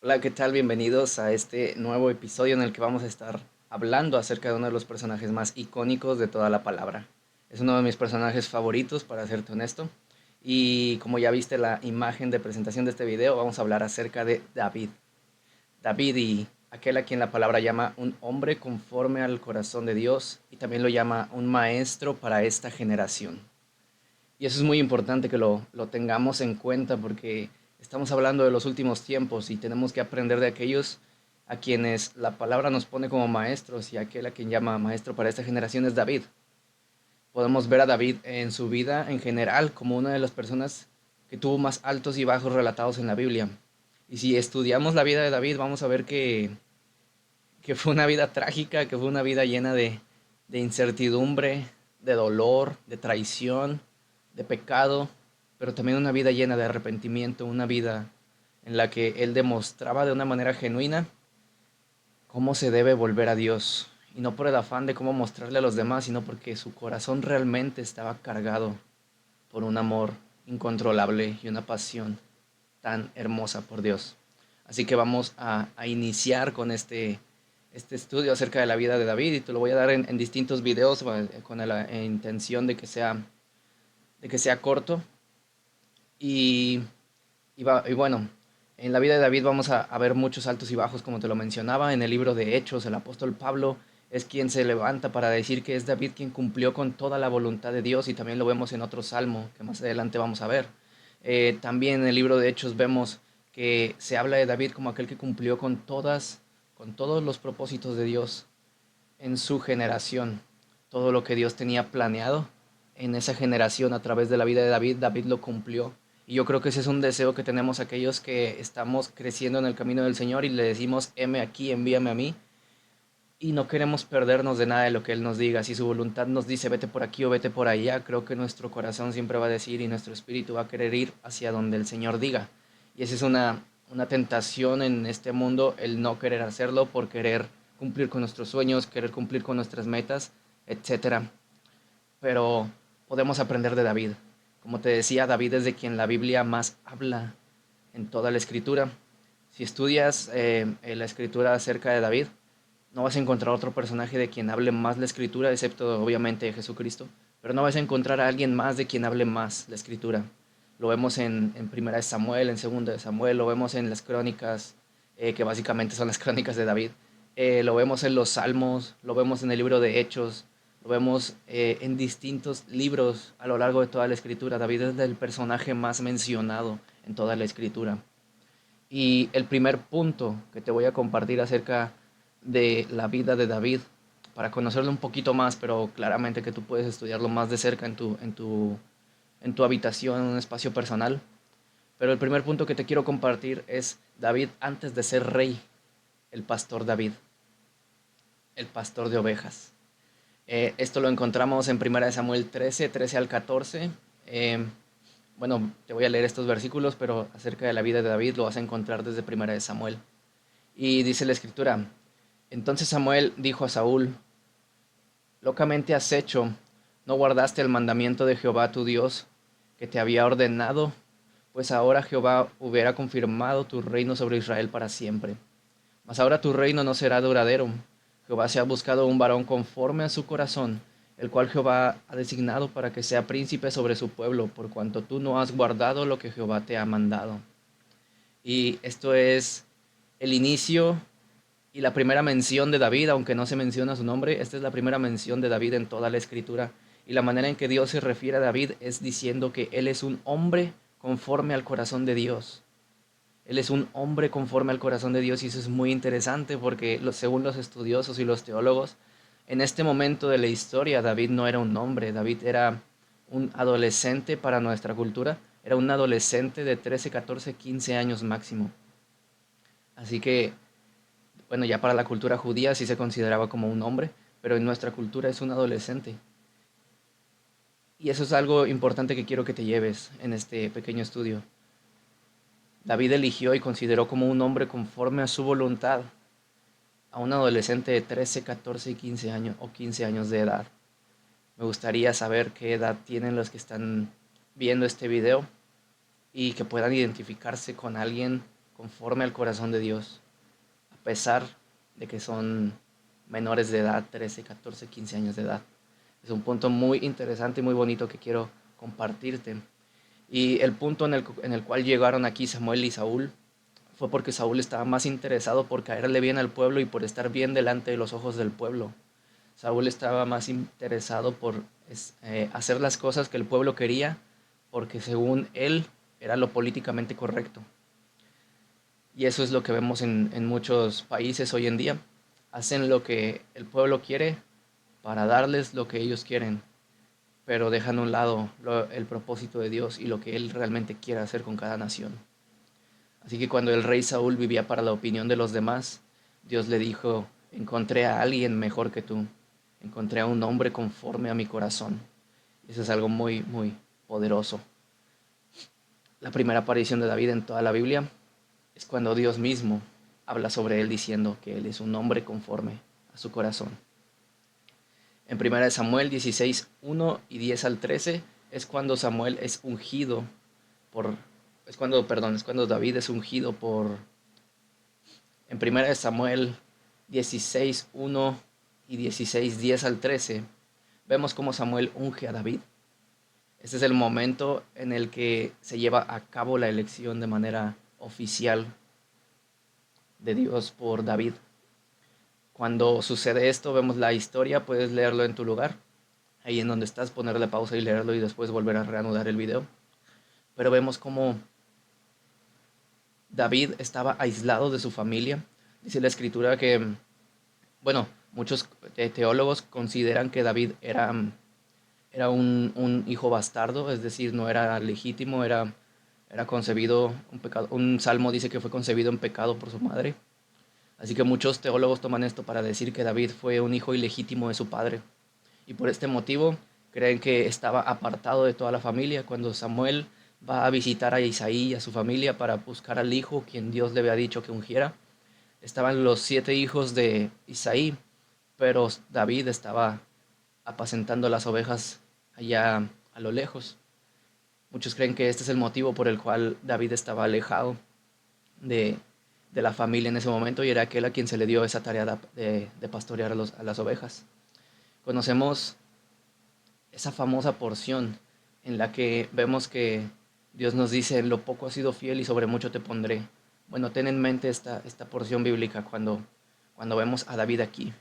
Hola, ¿qué tal? Bienvenidos a este nuevo episodio en el que vamos a estar hablando acerca de uno de los personajes más icónicos de toda la palabra. Es uno de mis personajes favoritos, para serte honesto. Y como ya viste la imagen de presentación de este video, vamos a hablar acerca de David. David y aquel a quien la palabra llama un hombre conforme al corazón de Dios y también lo llama un maestro para esta generación. Y eso es muy importante que lo tengamos en cuenta porque estamos hablando de los últimos tiempos y tenemos que aprender de aquellos a quienes la palabra nos pone como maestros, y aquel a quien llama maestro para esta generación es David. Podemos ver a David en su vida en general como una de las personas que tuvo más altos y bajos relatados en la Biblia. Y si estudiamos la vida de David, vamos a ver que fue una vida trágica, que fue una vida llena de incertidumbre, de dolor, de traición, de pecado, pero también una vida llena de arrepentimiento, una vida en la que él demostraba de una manera genuina cómo se debe volver a Dios. Y no por el afán de cómo mostrarle a los demás, sino porque su corazón realmente estaba cargado por un amor incontrolable y una pasión tan hermosa por Dios. Así que vamos a iniciar con este estudio acerca de la vida de David, y te lo voy a dar en distintos videos con la intención de que sea corto. Y, y bueno, en la vida de David vamos a ver muchos altos y bajos, como te lo mencionaba. En el libro de Hechos, el apóstol Pablo es quien se levanta para decir que es David quien cumplió con toda la voluntad de Dios, y también lo vemos en otro salmo que más adelante vamos a ver. También en el libro de Hechos vemos que se habla de David como aquel que cumplió con todos los propósitos de Dios en su generación. Todo lo que Dios tenía planeado en esa generación a través de la vida de David, David lo cumplió. Y yo creo que ese es un deseo que tenemos aquellos que estamos creciendo en el camino del Señor y le decimos, heme aquí, envíame a mí. Y no queremos perdernos de nada de lo que Él nos diga. Si su voluntad nos dice, vete por aquí o vete por allá, creo que nuestro corazón siempre va a decir y nuestro espíritu va a querer ir hacia donde el Señor diga. Y esa es una tentación en este mundo, el no querer hacerlo por querer cumplir con nuestros sueños, querer cumplir con nuestras metas, etcétera. Pero podemos aprender de David. Como te decía, David es de quien la Biblia más habla en toda la escritura. Si estudias la escritura acerca de David, no vas a encontrar otro personaje de quien hable más la escritura, excepto obviamente Jesucristo, pero no vas a encontrar a alguien más de quien hable más la escritura. Lo vemos en Primera de Samuel, en Segunda de Samuel, lo vemos en las crónicas, que básicamente son las crónicas de David. Lo vemos en los Salmos, lo vemos en el libro de Hechos, lo vemos en distintos libros a lo largo de toda la escritura. David es el personaje más mencionado en toda la escritura. Y el primer punto que te voy a compartir acerca de la vida de David, para conocerlo un poquito más, pero claramente que tú puedes estudiarlo más de cerca en tu habitación, en un espacio personal. Pero el primer punto que te quiero compartir es David antes de ser rey, el pastor David, el pastor de ovejas. Esto lo encontramos en 1 Samuel 13, 13 al 14. Eh, bueno, te voy a leer estos versículos, pero acerca de la vida de David lo vas a encontrar desde 1 Samuel. Y dice la escritura, entonces Samuel dijo a Saúl, locamente has hecho, no guardaste el mandamiento de Jehová tu Dios, que te había ordenado, pues ahora Jehová hubiera confirmado tu reino sobre Israel para siempre. Mas ahora tu reino no será duradero. Jehová se ha buscado un varón conforme a su corazón, el cual Jehová ha designado para que sea príncipe sobre su pueblo, por cuanto tú no has guardado lo que Jehová te ha mandado. Y esto es el inicio y la primera mención de David, aunque no se menciona su nombre. Esta es la primera mención de David en toda la escritura. Y la manera en que Dios se refiere a David es diciendo que él es un hombre conforme al corazón de Dios. Él es un hombre conforme al corazón de Dios, y eso es muy interesante porque según los estudiosos y los teólogos, en este momento de la historia David no era un hombre, David era un adolescente para nuestra cultura, era un adolescente de 13, 14, 15 años máximo. Así que bueno, ya para la cultura judía sí se consideraba como un hombre, pero en nuestra cultura es un adolescente. Y eso es algo importante que quiero que te lleves en este pequeño estudio. David eligió y consideró como un hombre conforme a su voluntad a un adolescente de 13, 14 y 15 años o 15 años de edad. Me gustaría saber qué edad tienen los que están viendo este video y que puedan identificarse con alguien conforme al corazón de Dios, a pesar de que son menores de edad, 13, 14, 15 años de edad. Es un punto muy interesante y muy bonito que quiero compartirte. Y el punto en el cual llegaron aquí Samuel y Saúl fue porque Saúl estaba más interesado por caerle bien al pueblo y por estar bien delante de los ojos del pueblo. Saúl estaba más interesado por hacer las cosas que el pueblo quería, porque según él era lo políticamente correcto. Y eso es lo que vemos en muchos países hoy en día. Hacen lo que el pueblo quiere para darles lo que ellos quieren, pero dejan a un lado el propósito de Dios y lo que Él realmente quiere hacer con cada nación. Así que cuando el rey Saúl vivía para la opinión de los demás, Dios le dijo, encontré a alguien mejor que tú, encontré a un hombre conforme a mi corazón. Eso es algo muy, muy poderoso. La primera aparición de David en toda la Biblia es cuando Dios mismo habla sobre él diciendo que él es un hombre conforme a su corazón. En 1 Samuel 16, 1 y 10 al 13 es cuando Samuel es ungido por, es cuando David es ungido por, en 1 Samuel 16, 1 y 16, 10 al 13, vemos cómo Samuel unge a David. Este es el momento en el que se lleva a cabo la elección de manera oficial de Dios por David. Cuando sucede esto, vemos la historia, puedes leerlo en tu lugar, ahí en donde estás, ponerle pausa y leerlo y después volver a reanudar el video. Pero vemos cómo David estaba aislado de su familia. Dice la escritura que, bueno, muchos teólogos consideran que David era un hijo bastardo, es decir, no era legítimo, era concebido, un salmo dice que fue concebido en pecado por su madre. Así que muchos teólogos toman esto para decir que David fue un hijo ilegítimo de su padre. Y por este motivo creen que estaba apartado de toda la familia. Cuando Samuel va a visitar a Isaí y a su familia para buscar al hijo quien Dios le había dicho que ungiera, estaban los 7 hijos de Isaí, pero David estaba apacentando las ovejas allá a lo lejos. Muchos creen que este es el motivo por el cual David estaba alejado de, de la familia en ese momento y era aquel a quien se le dio esa tarea de pastorear a las ovejas. Conocemos esa famosa porción en la que vemos que Dios nos dice, en lo poco has sido fiel y sobre mucho te pondré. Bueno, ten en mente esta porción bíblica cuando vemos a David aquí.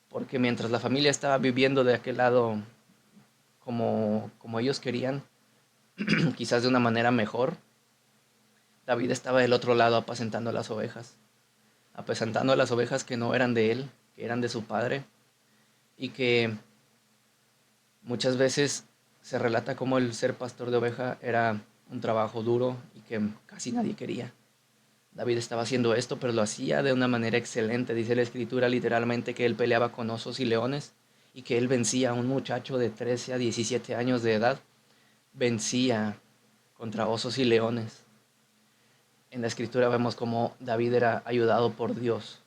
Porque mientras la familia estaba viviendo de aquel lado como ellos querían, quizás de una manera mejor, David estaba del otro lado apacentando las ovejas. Apacentando las ovejas que no eran de él, que eran de su padre. Y que muchas veces se relata como el ser pastor de oveja era un trabajo duro y que casi nadie quería. David estaba haciendo esto, pero lo hacía de una manera excelente. Dice la escritura literalmente que él peleaba con osos y leones y que él vencía a un muchacho de 13 a 17 años de edad. Vencía contra osos y leones. En la escritura vemos cómo David era ayudado por Dios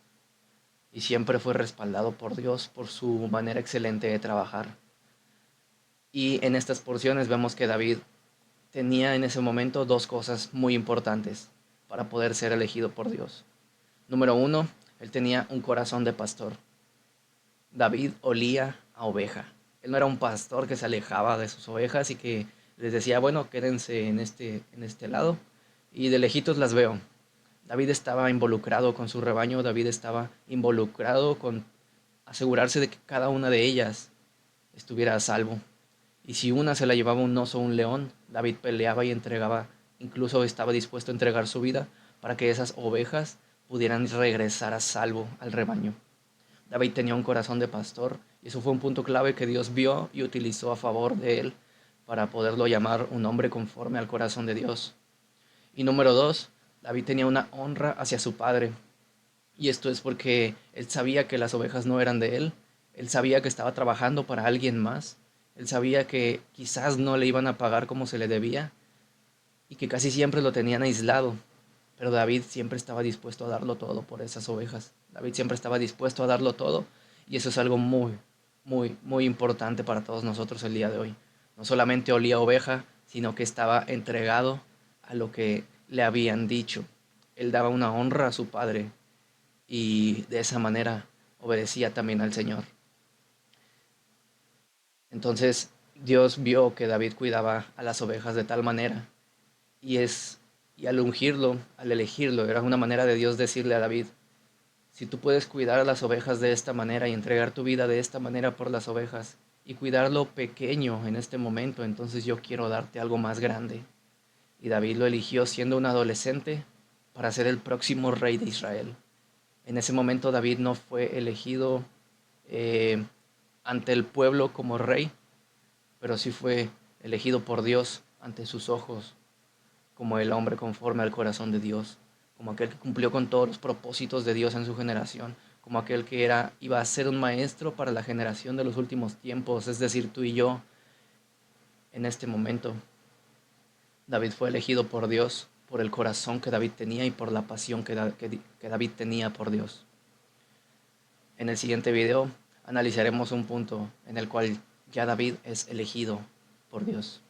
y siempre fue respaldado por Dios por su manera excelente de trabajar. Y en estas porciones vemos que David tenía en ese momento 2 cosas muy importantes para poder ser elegido por Dios. Número 1, él tenía un corazón de pastor. David olía a oveja. Él no era un pastor que se alejaba de sus ovejas y que les decía, bueno, quédense en este lado y de lejitos las veo. David estaba involucrado con su rebaño, David estaba involucrado con asegurarse de que cada una de ellas estuviera a salvo. Y si una se la llevaba un oso o un león, David peleaba y entregaba, incluso estaba dispuesto a entregar su vida para que esas ovejas pudieran regresar a salvo al rebaño. David tenía un corazón de pastor y eso fue un punto clave que Dios vio y utilizó a favor de él para poderlo llamar un hombre conforme al corazón de Dios. Y número 2, David tenía una honra hacia su padre. Y esto es porque él sabía que las ovejas no eran de él sabía que estaba trabajando para alguien más, él sabía que quizás no le iban a pagar como se le debía y que casi siempre lo tenían aislado. Pero David siempre estaba dispuesto a darlo todo por esas ovejas. David siempre estaba dispuesto a darlo todo y eso es algo muy, muy, muy importante para todos nosotros el día de hoy. No solamente olía oveja, sino que estaba entregado a lo que le habían dicho. él daba una honra a su padre y de esa manera obedecía también al Señor. Entonces Dios vio que David cuidaba a las ovejas de tal manera y es y al ungirlo, al elegirlo, era una manera de Dios decirle a David, si tú puedes cuidar a las ovejas de esta manera y entregar tu vida de esta manera por las ovejas y cuidar lo pequeño en este momento, entonces yo quiero darte algo más grande. Y David lo eligió siendo un adolescente para ser el próximo rey de Israel. En ese momento David no fue elegido eh, ante el pueblo como rey, pero sí fue elegido por Dios ante sus ojos como el hombre conforme al corazón de Dios, como aquel que cumplió con todos los propósitos de Dios en su generación, como aquel que iba a ser un maestro para la generación de los últimos tiempos, es decir, tú y yo en este momento. David fue elegido por Dios, por el corazón que David tenía y por la pasión que David tenía por Dios. En el siguiente video analizaremos un punto en el cual ya David es elegido por Dios.